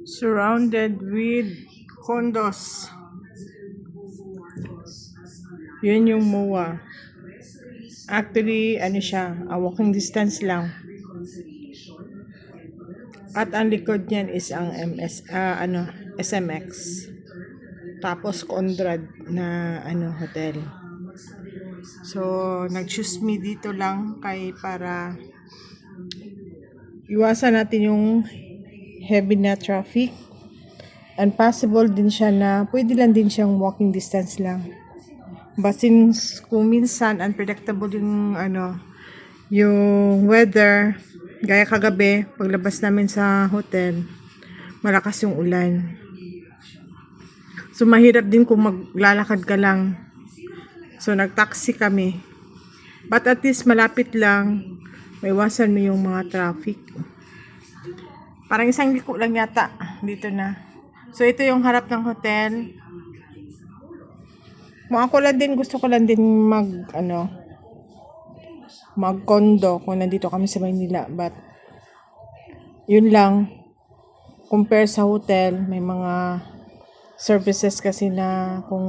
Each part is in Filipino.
Surrounded with condos. Yun yung MOA. Actually, ano siya, walking distance lang. At ang likod niyan is ang SMX. Tapos Conrad na hotel. So, nag-choose me dito lang para iwasan natin yung heavy na traffic. And possible din siya na pwede lang din siyang walking distance lang. But since kung minsan unpredictable yung weather, gaya kagabi, paglabas namin sa hotel, malakas yung ulan. So, mahirap din kung maglalakad ka lang. So, nag-taxi kami. But at least malapit lang, maiwasan mo yung mga traffic. Parang isang liko lang yata, dito na. So, ito yung harap ng hotel. Kung ako lang din, gusto ko lang din mag-condo kung nandito kami sa Maynila. But, yun lang, compare sa hotel, may mga services kasi na kung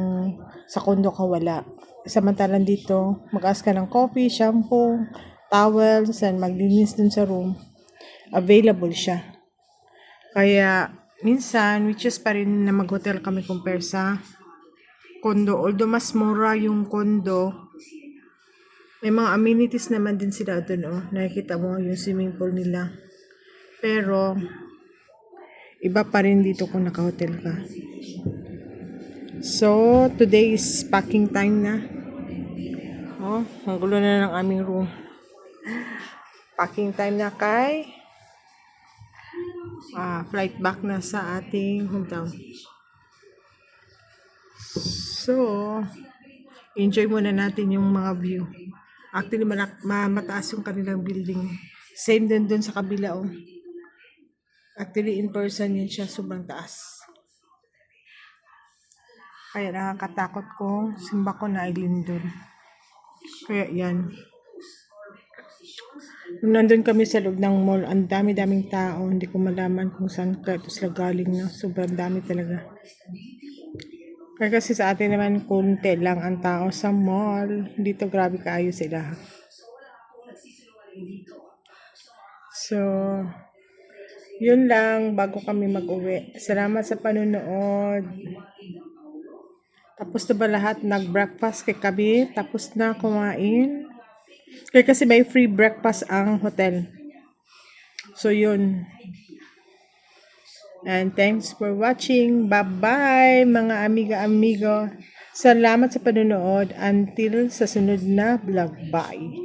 sa condo ka wala. Samantalang dito, mag-ask ka ng coffee, shampoo, towels, and maglinis dun sa room. Available siya. Kaya, minsan, we choose pa rin na mag-hotel kami compare sa condo. Although mas mura yung condo, may mga amenities naman din sila dun, oh. Nakikita mo yung swimming pool nila. Pero, iba pa rin dito kung naka-hotel ka. So, today is packing time na. Oh, ang gulo na ng aming room. Packing time na kay flight back na sa ating hometown. So, enjoy muna natin yung mga view. Actually, mataas yung kanilang building. Same din dun sa kabila, oh. Actually, in person yun siya, sobrang taas. Kaya nakakatakot kung simba ko na ilindol. Kaya yan. Nung nandun kami sa loob ng mall, ang dami-daming tao. Hindi ko malaman kung saan sila galing na. Sobrang dami talaga. Kaya kasi sa atin naman, konti lang ang tao sa mall. Dito grabe kaayo sila. So, yun lang bago kami mag-uwi. Salamat sa panonood. Tapos na ba lahat? Nag-breakfast kay Kabi. Tapos na kumain. Kaya kasi may free breakfast ang hotel. So, yun. And thanks for watching. Bye-bye, mga amiga-amigo. Salamat sa panonood. Until sa sunod na vlog. Bye.